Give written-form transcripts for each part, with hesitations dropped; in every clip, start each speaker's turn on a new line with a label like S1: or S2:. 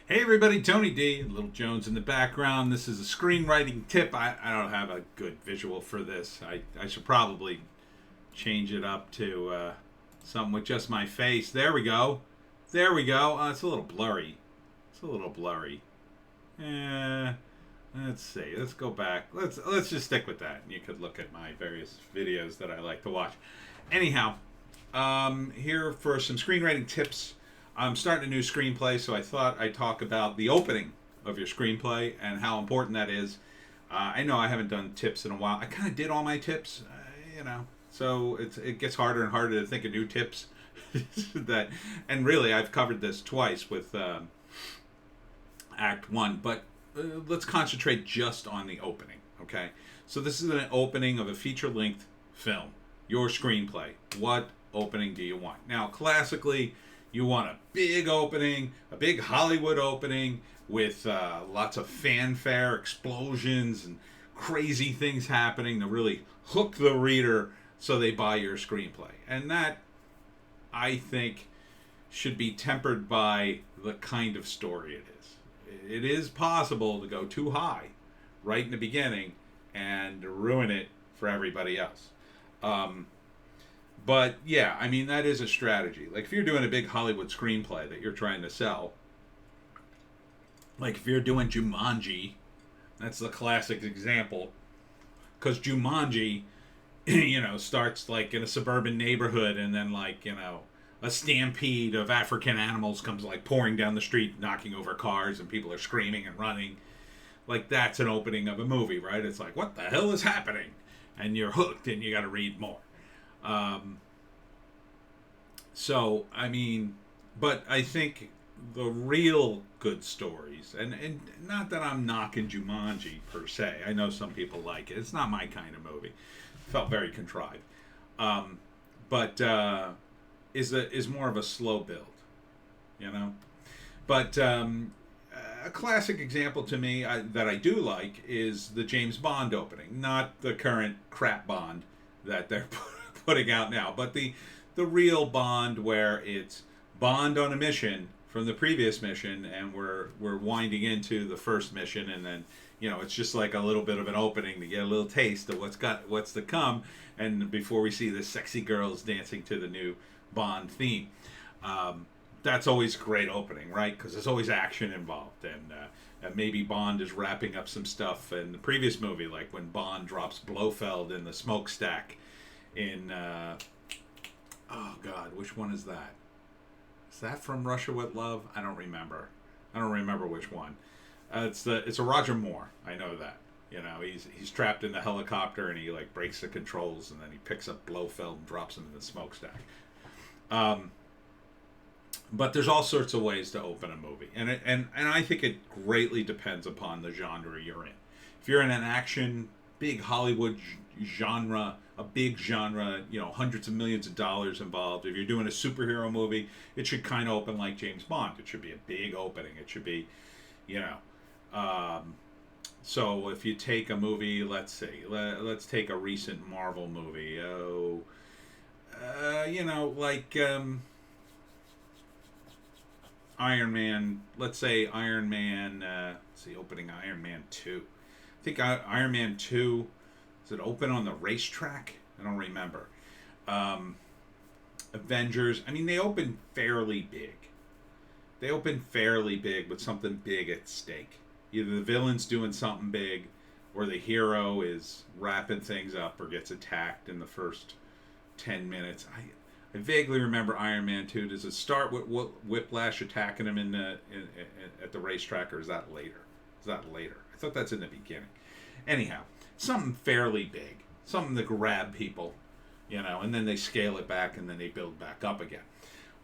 S1: Hey everybody, Tony D, Little Jones in the background. This is a screenwriting tip. I don't have a good visual for this. I should probably change it up to something with just my face. There we go. There we go. It's a little blurry. It's a little blurry. Eh, let's see. Let's go back. Let's just stick with that. You could look at my various videos that I like to watch. Anyhow, here for some screenwriting tips. I'm starting a new screenplay, so I thought I'd talk about the opening of your screenplay and how important that is. I know I haven't done tips in a while. I kind of did all my tips, so it gets harder and harder to think of new tips. And really, I've covered this twice with Act 1, but let's concentrate just on the opening, okay? So this is an opening of a feature-length film, your screenplay. What opening do you want? Now, classically, you want a big opening, a big Hollywood opening with lots of fanfare, explosions, and crazy things happening to really hook the reader so they buy your screenplay. And that, I think, should be tempered by the kind of story it is. It is possible to go too high right in the beginning and ruin it for everybody else. But yeah, I mean, that is a strategy. Like if you're doing a big Hollywood screenplay that you're trying to sell, like if you're doing Jumanji, that's the classic example. Because Jumanji, starts like in a suburban neighborhood and then a stampede of African animals comes like pouring down the street, knocking over cars and people are screaming and running. Like that's an opening of a movie, right? It's like, what the hell is happening? And you're hooked and you got to read more. But I think the real good stories, and not that I'm knocking Jumanji per se. I know some people like it. It's not my kind of movie. It felt very contrived. But is more of a slow build, But a classic example to me that I do like is the James Bond opening, not the current crap Bond that they're putting out now, but the real Bond where it's Bond on a mission from the previous mission and we're winding into the first mission, and then it's just like a little bit of an opening to get a little taste of what's to come, and before we see the sexy girls dancing to the new Bond theme. That's always a great opening, right? Because there's always action involved, and maybe Bond is wrapping up some stuff in the previous movie, like when Bond drops Blofeld in the smokestack in oh god, which one is that? Is that from Russia with Love? I don't remember which one. It's a Roger Moore. I know that. He's trapped in the helicopter and he like breaks the controls and then he picks up Blofeld and drops him in the smokestack. But there's all sorts of ways to open a movie, and I think it greatly depends upon the genre you're in. If you're in an action, big Hollywood genre, a big genre, hundreds of millions of dollars involved. If you're doing a superhero movie, it should kind of open like James Bond. It should be a big opening. It should be, So if you take a movie, let's take a recent Marvel movie. Iron Man. Let's say Iron Man. Opening Iron Man 2. I think Iron Man 2. Does it open on the racetrack? I don't remember. Avengers. I mean, they open fairly big. They open fairly big with something big at stake. Either the villain's doing something big, or the hero is wrapping things up, or gets attacked in the first 10 minutes. I vaguely remember Iron Man 2. Does it start with Whiplash attacking him at the racetrack, or is that later? I thought that's in the beginning. Anyhow, something fairly big, something to grab people, and then they scale it back and then they build back up again.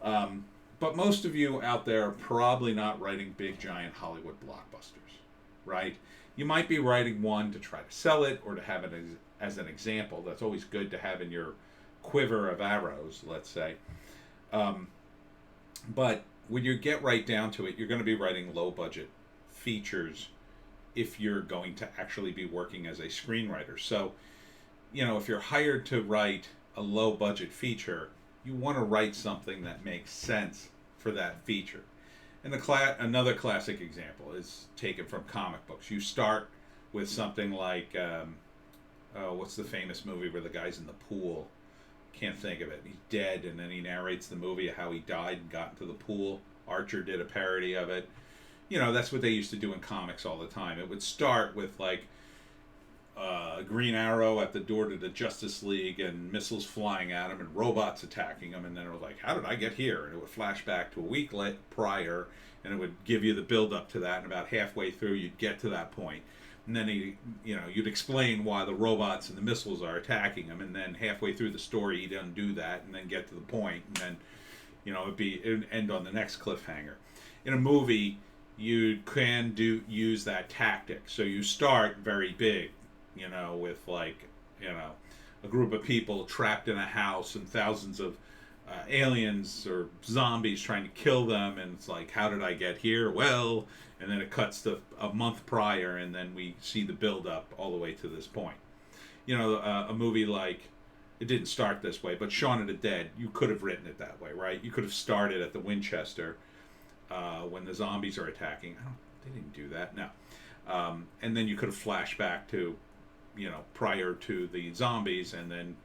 S1: But most of you out there are probably not writing big, giant Hollywood blockbusters, right? You might be writing one to try to sell it or to have it as an example. That's always good to have in your quiver of arrows, let's say. But when you get right down to it, you're going to be writing low-budget features if you're going to actually be working as a screenwriter. So, if you're hired to write a low-budget feature, you want to write something that makes sense for that feature. And another classic example is taken from comic books. You start with something like, what's the famous movie where the guy's in the pool? Can't think of it. He's dead, and then he narrates the movie of how he died and got into the pool. Archer did a parody of it. You know, that's what they used to do in comics all the time. It would start with, like, Green Arrow at the door to the Justice League and missiles flying at him and robots attacking him, and then it was like, how did I get here? And it would flash back to a week prior, and it would give you the build up to that, and about halfway through you'd get to that point. And then you'd explain why the robots and the missiles are attacking him, and then halfway through the story he'd undo that and then get to the point, and then it would end on the next cliffhanger. In a movie, you can use that tactic. So you start very big, with a group of people trapped in a house and thousands of aliens or zombies trying to kill them, and it's like, how did I get here? Well, and then it cuts to a month prior, and then we see the build up all the way to this point. A movie like, it didn't start this way, but Shaun of the Dead, you could have written it that way, right? You could have started at the Winchester when the zombies are attacking. They didn't do that, no. And then you could have flashed back to, prior to the zombies, and then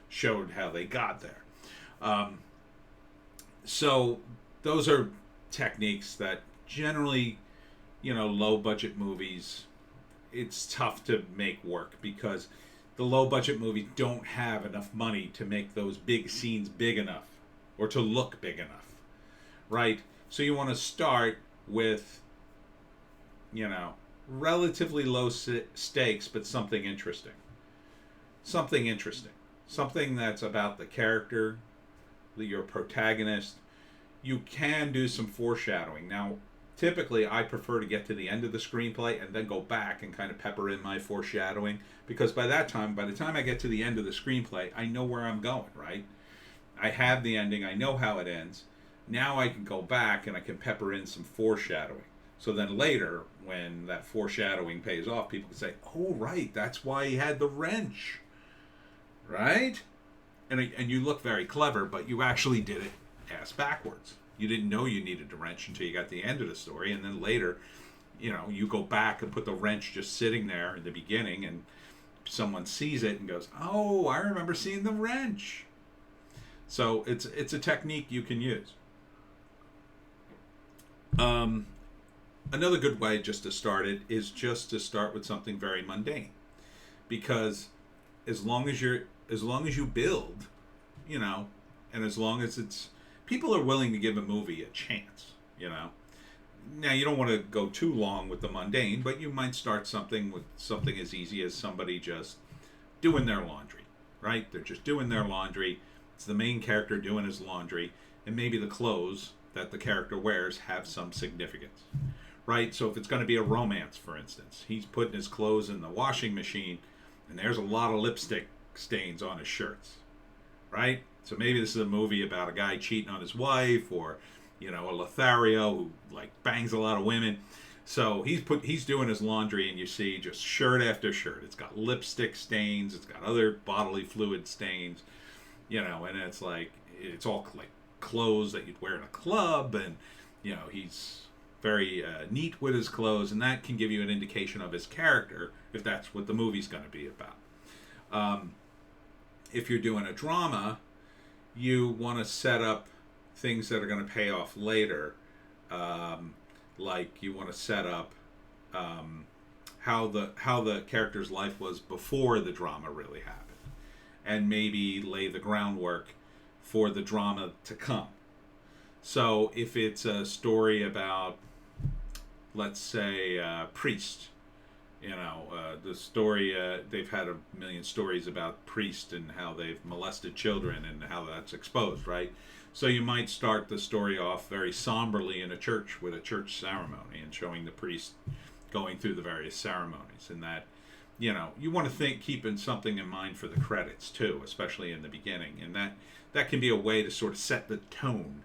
S1: showed how they got there. So those are techniques that generally, low budget movies, it's tough to make work because the low budget movies don't have enough money to make those big scenes big enough or to look big enough, right? So you want to start with, relatively low stakes, but something interesting. Something that's about the character, your protagonist. You can do some foreshadowing. Now, typically, I prefer to get to the end of the screenplay and then go back and kind of pepper in my foreshadowing, because by the time I get to the end of the screenplay, I know where I'm going, right? I have the ending, I know how it ends. Now I can go back and I can pepper in some foreshadowing. So then later, when that foreshadowing pays off, people can say, oh, right, that's why he had the wrench, right? And you look very clever, but you actually did it ass backwards. You didn't know you needed the wrench until you got to the end of the story, and then later, you go back and put the wrench just sitting there in the beginning, and someone sees it and goes, oh, I remember seeing the wrench. So it's a technique you can use. Another good way just to start it is just to start with something very mundane, because as long as you build, and as long as people are willing to give a movie a chance, Now, you don't want to go too long with the mundane, but you might start something with something as easy as somebody just doing their laundry, right? They're just doing their laundry. It's the main character doing his laundry, and maybe the clothes that the character wears have some significance, right? So if it's going to be a romance, for instance, he's putting his clothes in the washing machine, and there's a lot of lipstick stains on his shirts, right? So maybe this is a movie about a guy cheating on his wife, or a Lothario who bangs a lot of women. So he's doing his laundry, and you see just shirt after shirt. It's got lipstick stains, it's got other bodily fluid stains, and it's all like clothes that you'd wear in a club, and he's very neat with his clothes, and that can give you an indication of his character if that's what the movie's going to be about. If you're doing a drama, you want to set up things that are going to pay off later. Like you want to set up how the character's life was before the drama really happened, and maybe lay the groundwork for the drama to come. So if it's a story about, let's say, priest, the story, they've had a million stories about priests and how they've molested children and how that's exposed, right? So you might start the story off very somberly in a church with a church ceremony and showing the priest going through the various ceremonies, and that, you want to keeping something in mind for the credits too, especially in the beginning, and that can be a way to sort of set the tone,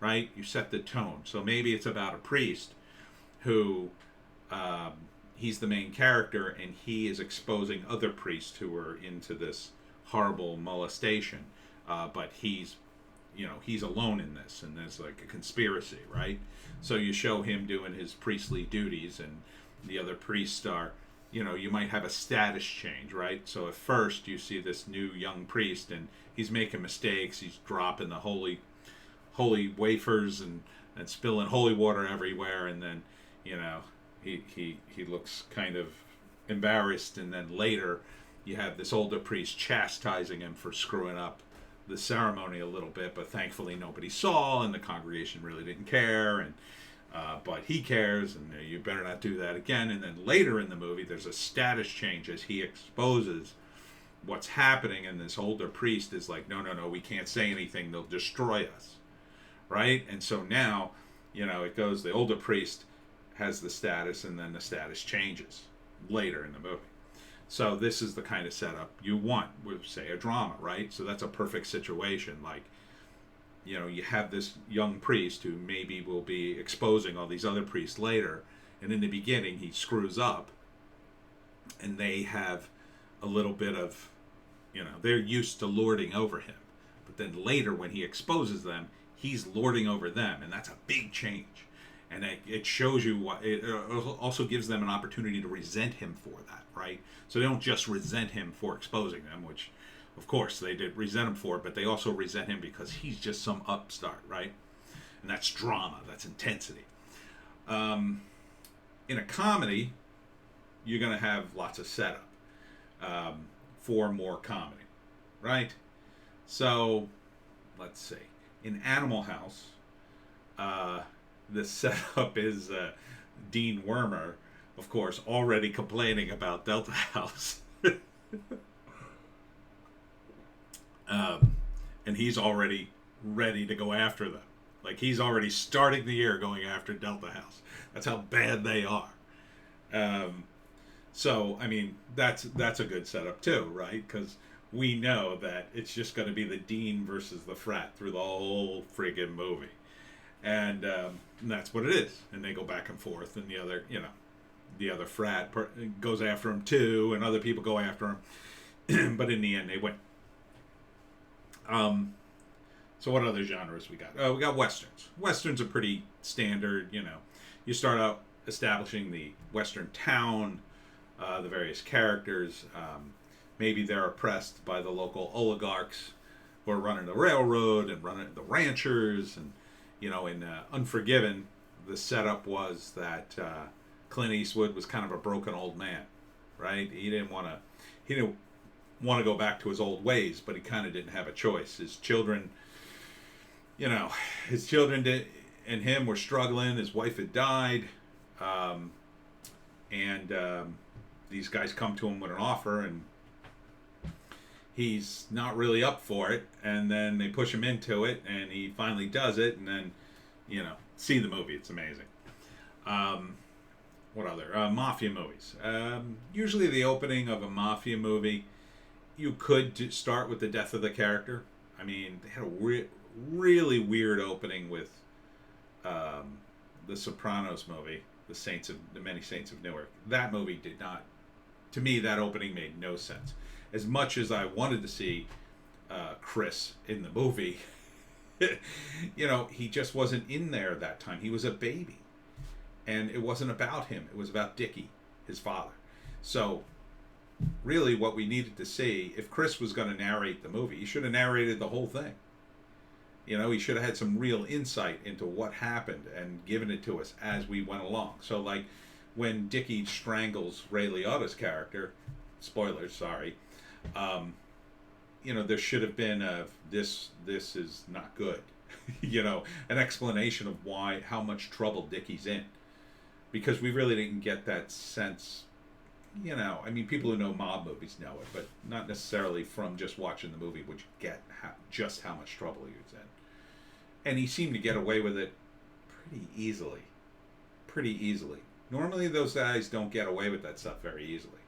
S1: right? You set the tone. So maybe it's about a priest who, he's the main character, and he is exposing other priests who are into this horrible molestation, but he's he's alone in this, and there's like a conspiracy, right? So you show him doing his priestly duties, and the other priests are, you might have a status change, right? So at first you see this new young priest, and he's making mistakes. He's dropping the holy wafers and spilling holy water everywhere, and then he looks kind of embarrassed, and then later you have this older priest chastising him for screwing up the ceremony a little bit, but thankfully nobody saw, and the congregation really didn't care, and but he cares, and you better not do that again. And then later in the movie there's a status change as he exposes what's happening, and this older priest is like, no, we can't say anything, they'll destroy us, right? And so now it goes, the older priest has the status, and then the status changes later in the movie. So this is the kind of setup you want with, say, a drama, right? So that's a perfect situation. Like, you have this young priest who maybe will be exposing all these other priests later, and in the beginning he screws up, and they have a little bit of, they're used to lording over him. But then later when he exposes them, he's lording over them, and that's a big change. And it shows you what, it also gives them an opportunity to resent him for that, right? So they don't just resent him for exposing them, which of course they did resent him for, but they also resent him because he's just some upstart, right? And that's drama, that's intensity. In a comedy, you're going to have lots of setup for more comedy, right? So let's see. In Animal House, the setup is Dean Wormer, of course, already complaining about Delta House. And he's already ready to go after them. Like, he's already starting the year going after Delta House. That's how bad they are. So, I mean, that's a good setup too, right? Because we know that it's just going to be the Dean versus the frat through the whole friggin' movie. And that's what it is. And they go back and forth, and the other frat goes after him too, and other people go after him. But in the end, they win. So what other genres we got? We got Westerns. Westerns are pretty standard, You start out establishing the Western town, the various characters. Maybe they're oppressed by the local oligarchs who are running the railroad and running the ranchers. And, in Unforgiven, the setup was that Clint Eastwood was kind of a broken old man, right? He didn't want to go back to his old ways, but he kind of didn't have a choice. His children and him were struggling. His wife had died, and these guys come to him with an offer, and he's not really up for it. And then they push him into it, and he finally does it. And then, see the movie. It's amazing. What other? Mafia movies. Usually the opening of a mafia movie, you could start with the death of the character. I mean, they had a really weird opening with the Sopranos movie, The Many Saints of Newark. That movie did not, to me, that opening made no sense. As much as I wanted to see Chris in the movie, he just wasn't in there that time. He was a baby. And it wasn't about him. It was about Dickie, his father. So really what we needed to see, if Chris was going to narrate the movie, he should have narrated the whole thing. He should have had some real insight into what happened and given it to us as we went along. So, like, when Dickie strangles Ray Liotta's character, spoilers, sorry, there should have been this is not good. An explanation of how much trouble Dickie's in. Because we really didn't get that sense. People who know mob movies know it, but not necessarily from just watching the movie would you get just how much trouble he was in. And he seemed to get away with it pretty easily. Normally those guys don't get away with that stuff very easily.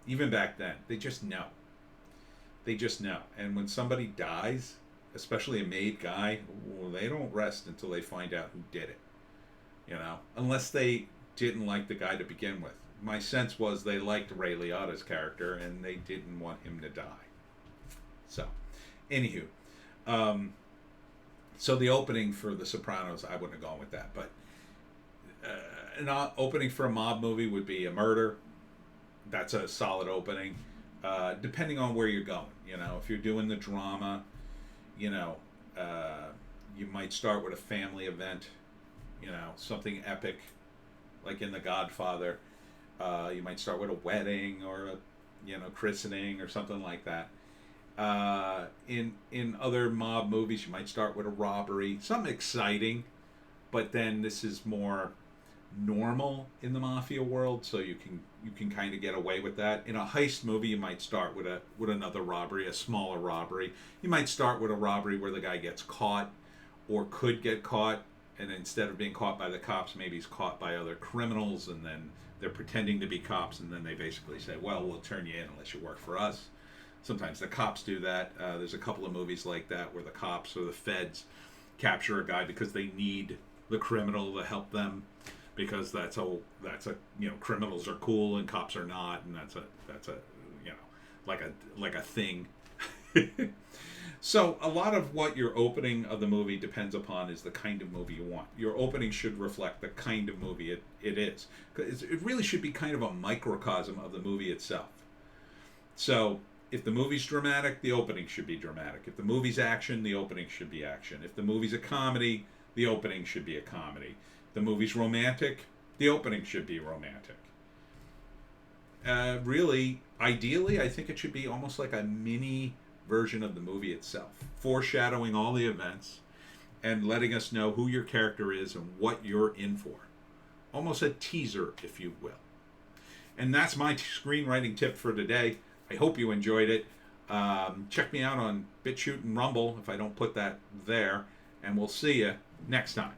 S1: Even back then, they just know. And when somebody dies, especially a made guy, they don't rest until they find out who did it. Unless they didn't like the guy to begin with. My sense was they liked Ray Liotta's character and they didn't want him to die. So, anywho, So the opening for The Sopranos, I wouldn't have gone with that, but an opening for a mob movie would be a murder. That's a solid opening. Depending on where you're going, if you're doing the drama, you know, you might start with a family event, something epic, like in The Godfather. You might start with a wedding or a, christening or something like that. In other mob movies, you might start with a robbery, something exciting, but then this is more normal in the mafia world, so you can kind of get away with that. In a heist movie, you might start with another robbery, a smaller robbery. You might start with a robbery where the guy gets caught or could get caught, and instead of being caught by the cops, maybe he's caught by other criminals, and then they're pretending to be cops, and then they basically say, well, we'll turn you in unless you work for us. Sometimes the cops do that. There's a couple of movies like that where the cops or the feds capture a guy because they need the criminal to help them, because that's a criminals are cool and cops are not, and that's a like a thing. So a lot of what your opening of the movie depends upon is the kind of movie you want. Your opening should reflect the kind of movie it is. It really should be kind of a microcosm of the movie itself. So if the movie's dramatic, the opening should be dramatic. If the movie's action, the opening should be action. If the movie's a comedy, the opening should be a comedy. If the movie's romantic, the opening should be romantic. Really, ideally, I think it should be almost like a mini version of the movie itself, foreshadowing all the events and letting us know who your character is and what you're in for. Almost a teaser, if you will. And that's my screenwriting tip for today. I hope you enjoyed it. Check me out on Bitchute and Rumble if I don't put that there, and we'll see you next time.